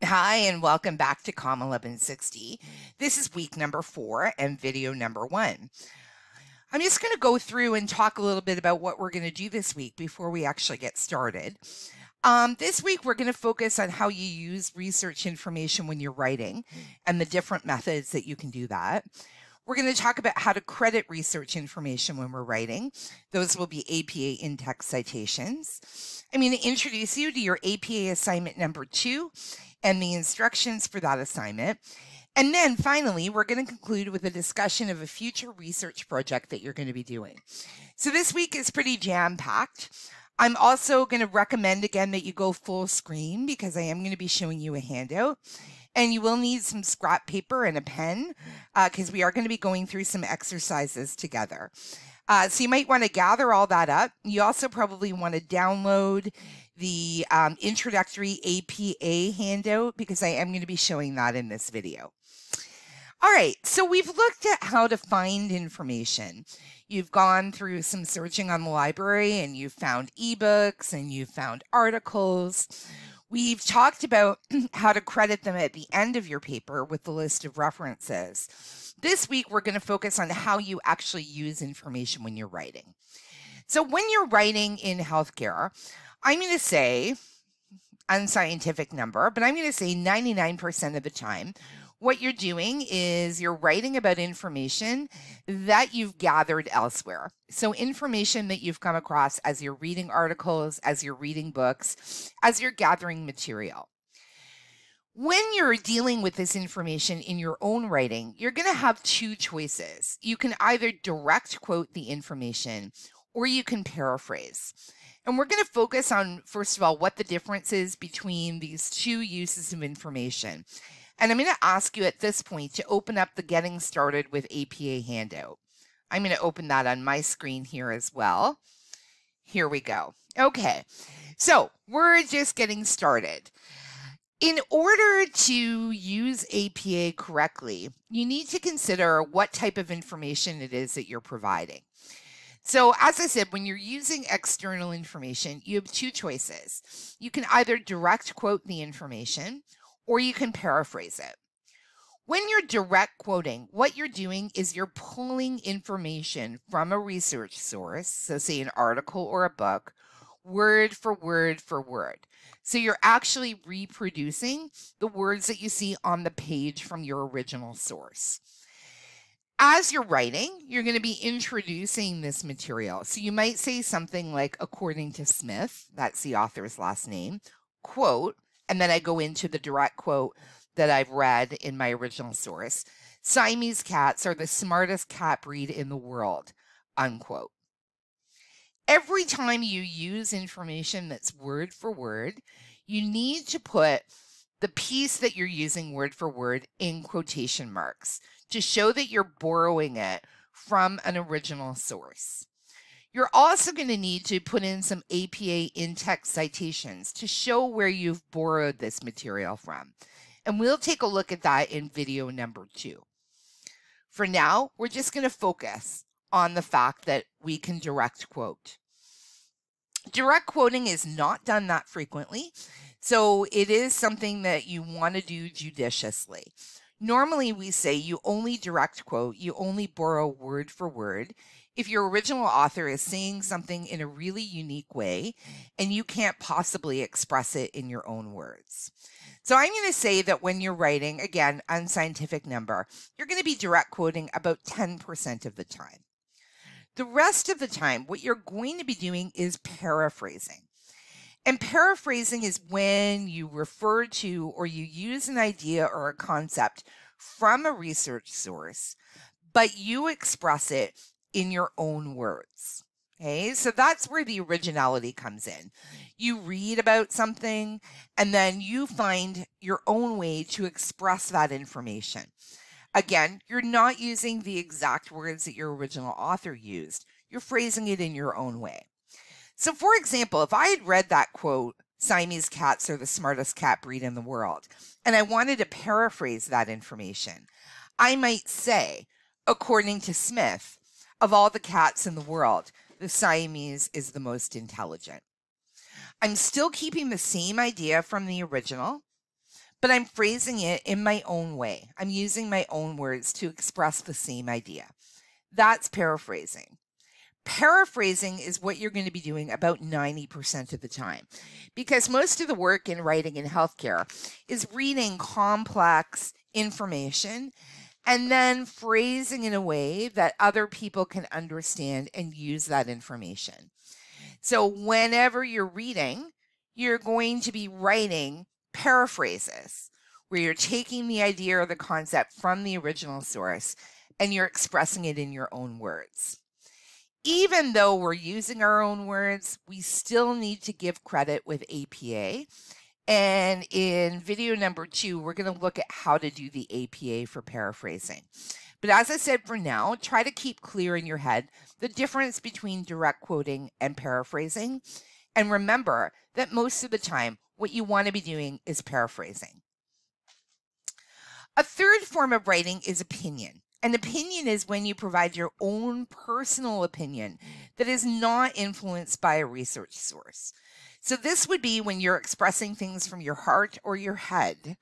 Hi, and welcome back to COMM1160. This is week number 4 and video number 1. I'm just going to go through and talk a little bit about what we're going to do this week before we actually get started. This week, we're going to focus on how you use research information when you're writing and the different methods that you can do that. We're going to talk about how to credit research information when we're writing. Those will be APA in-text citations. I'm going to introduce you to your APA assignment number 2 and the instructions for that assignment. And then finally, we're going to conclude with a discussion of a future research project that you're going to be doing. So this week is pretty jam-packed. I'm also going to recommend again that you go full screen because I am going to be showing you a handout. And you will need some scrap paper and a pen because we are going to be going through some exercises together. So you might want to gather all that up. You also probably want to download the introductory APA handout because I am going to be showing that in this video. All right, so we've looked at how to find information. You've gone through some searching on the library and you've found ebooks and you've found articles. We've talked about how to credit them at the end of your paper with the list of references. This week, we're going to focus on how you actually use information when you're writing. So when you're writing in healthcare, I'm going to say unscientific number, but I'm going to say 99% of the time, what you're doing is you're writing about information that you've gathered elsewhere. So information that you've come across as you're reading articles, as you're reading books, as you're gathering material. When you're dealing with this information in your own writing, you're going to have two choices. You can either direct quote the information or you can paraphrase. And we're going to focus on, first of all, what the difference is between these two uses of information. And I'm going to ask you at this point to open up the Getting Started with APA handout. I'm going to open that on my screen here as well. Here we go. Okay, so we're just getting started. In order to use APA correctly, you need to consider what type of information it is that you're providing. So as I said, when you're using external information, you have two choices. You can either direct quote the information or you can paraphrase it. When you're direct quoting, what you're doing is you're pulling information from a research source, so say an article or a book, word for word for word. So you're actually reproducing the words that you see on the page from your original source. As you're writing, you're going to be introducing this material. So you might say something like, according to Smith, that's the author's last name, quote, and then I go into the direct quote that I've read in my original source. Siamese cats are the smartest cat breed in the world, unquote. Every time you use information that's word for word, you need to put the piece that you're using word for word in quotation marks to show that you're borrowing it from an original source. You're also going to need to put in some APA in-text citations to show where you've borrowed this material from. And we'll take a look at that in video number 2. For now, we're just going to focus on the fact that we can direct quote. Direct quoting is not done that frequently, so it is something that you want to do judiciously. Normally, we say you only direct quote, you only borrow word for word if your original author is saying something in a really unique way and you can't possibly express it in your own words. So I'm going to say that when you're writing, again, unscientific number, you're going to be direct quoting about 10% of the time. The rest of the time, what you're going to be doing is paraphrasing. And paraphrasing is when you refer to or you use an idea or a concept from a research source, but you express it in your own words. Okay, so that's where the originality comes in. You read about something and then you find your own way to express that information. Again, you're not using the exact words that your original author used. You're phrasing it in your own way. So for example, if I had read that quote, Siamese cats are the smartest cat breed in the world, and I wanted to paraphrase that information, I might say, according to Smith, of all the cats in the world, the Siamese is the most intelligent. I'm still keeping the same idea from the original, but I'm phrasing it in my own way. I'm using my own words to express the same idea. That's paraphrasing. Paraphrasing is what you're going to be doing about 90% of the time, because most of the work in writing in healthcare is reading complex information and then phrasing in a way that other people can understand and use that information. So whenever you're reading, you're going to be writing paraphrases where you're taking the idea or the concept from the original source and you're expressing it in your own words. Even though we're using our own words, we still need to give credit with APA. And in video number 2, we're going to look at how to do the APA for paraphrasing. But as I said, for now, try to keep clear in your head the difference between direct quoting and paraphrasing. And remember that most of the time, what you want to be doing is paraphrasing. A third form of writing is opinion. An opinion is when you provide your own personal opinion that is not influenced by a research source. So this would be when you're expressing things from your heart or your head,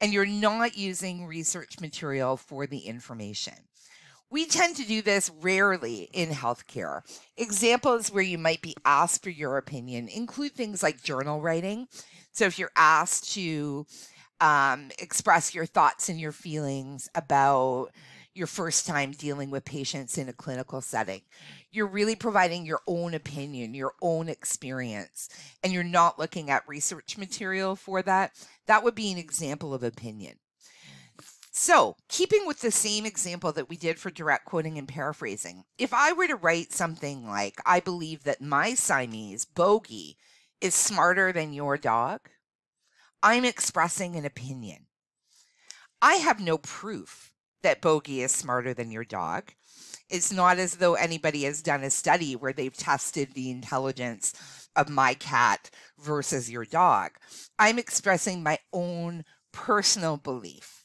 and you're not using research material for the information. We tend to do this rarely in healthcare. Examples where you might be asked for your opinion include things like journal writing. So if you're asked to express your thoughts and your feelings about your first time dealing with patients in a clinical setting, you're really providing your own opinion, your own experience, and you're not looking at research material for that. That would be an example of opinion. So, keeping with the same example that we did for direct quoting and paraphrasing, if I were to write something like, I believe that my Siamese, Bogey, is smarter than your dog, I'm expressing an opinion. I have no proof that Bogey is smarter than your dog. It's not as though anybody has done a study where they've tested the intelligence of my cat versus your dog. I'm expressing my own personal belief.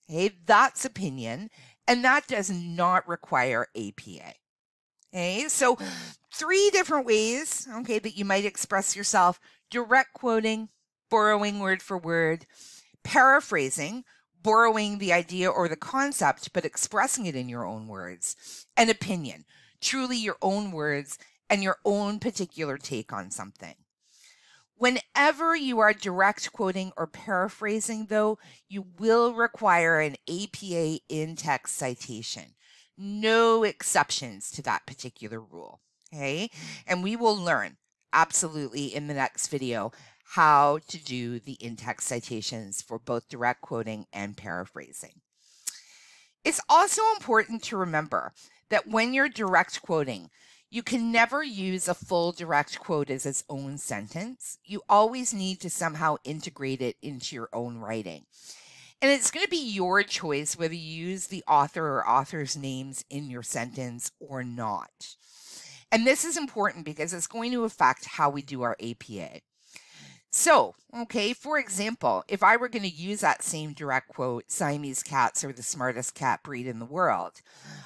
Okay, that's opinion, and that does not require APA. Okay, so 3 different ways, okay, that you might express yourself: direct quoting, borrowing word for word; paraphrasing, borrowing the idea or the concept, but expressing it in your own words; and opinion, truly your own words and your own particular take on something. Whenever you are direct quoting or paraphrasing, though, you will require an APA in-text citation. No exceptions to that particular rule, okay? And we will learn absolutely in the next video how to do the in-text citations for both direct quoting and paraphrasing. It's also important to remember that when you're direct quoting, you can never use a full direct quote as its own sentence. You always need to somehow integrate it into your own writing. And it's going to be your choice whether you use the author or author's names in your sentence or not. And this is important because it's going to affect how we do our APA. So, okay, for example, if I were going to use that same direct quote, Siamese cats are the smartest cat breed in the world,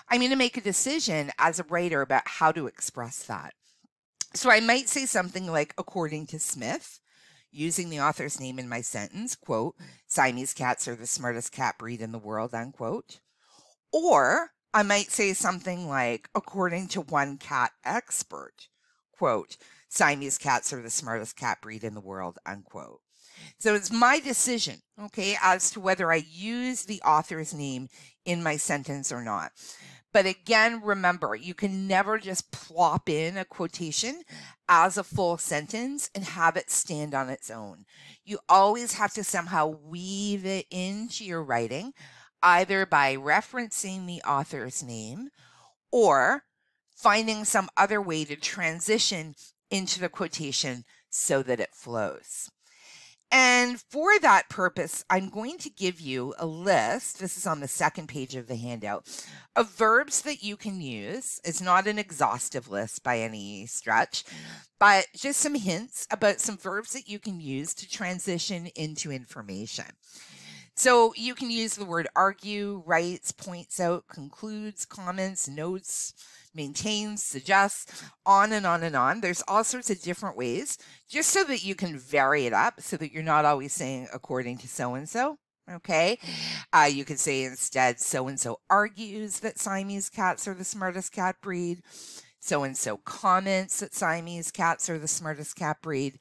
I'm going to make a decision as a writer about how to express that. So I might say something like, according to Smith, using the author's name in my sentence, quote, Siamese cats are the smartest cat breed in the world, unquote. Or I might say something like, according to one cat expert, quote, Siamese cats are the smartest cat breed in the world, unquote. So it's my decision, okay, as to whether I use the author's name in my sentence or not. But again, remember, you can never just plop in a quotation as a full sentence and have it stand on its own. You always have to somehow weave it into your writing, either by referencing the author's name or finding some other way to transition into the quotation so that it flows. And for that purpose, I'm going to give you a list, this is on the second page of the handout, of verbs that you can use. It's not an exhaustive list by any stretch, but just some hints about some verbs that you can use to transition into information. So you can use the word argue, writes, points out, concludes, comments, notes, maintains, suggests, on and on and on. There's all sorts of different ways, just so that you can vary it up so that you're not always saying according to so-and-so. Okay, you could say instead, so-and-so argues that Siamese cats are the smartest cat breed. So-and-so comments that Siamese cats are the smartest cat breed.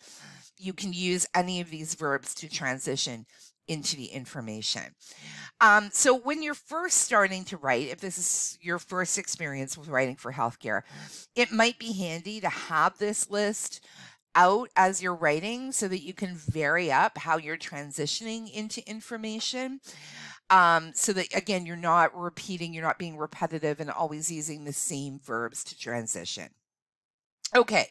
You can use any of these verbs to transition into the information. So when you're first starting to write, if this is your first experience with writing for healthcare, it might be handy to have this list out as you're writing so that you can vary up how you're transitioning into information. So that, again, you're not repeating, you're not being repetitive and always using the same verbs to transition. Okay,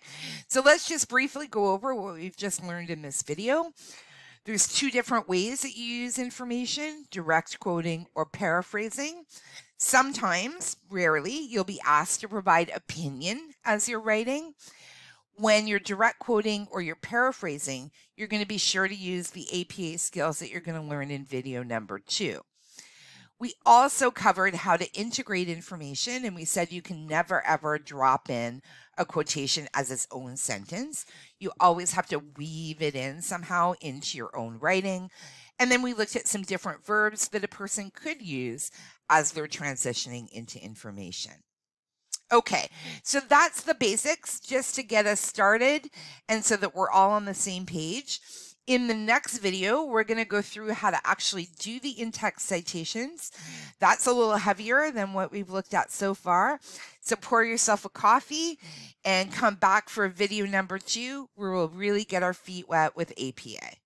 so let's just briefly go over what we've just learned in this video. There's two different ways that you use information, direct quoting or paraphrasing. Sometimes, rarely, you'll be asked to provide opinion as you're writing. When you're direct quoting or you're paraphrasing, you're going to be sure to use the APA skills that you're going to learn in video number 2. We also covered how to integrate information, and we said you can never ever drop in a quotation as its own sentence. You always have to weave it in somehow into your own writing. And then we looked at some different verbs that a person could use as they're transitioning into information. Okay, so that's the basics just to get us started and so that we're all on the same page. In the next video, we're going to go through how to actually do the in-text citations. That's a little heavier than what we've looked at so far. So pour yourself a coffee and come back for video number 2, where we'll really get our feet wet with APA.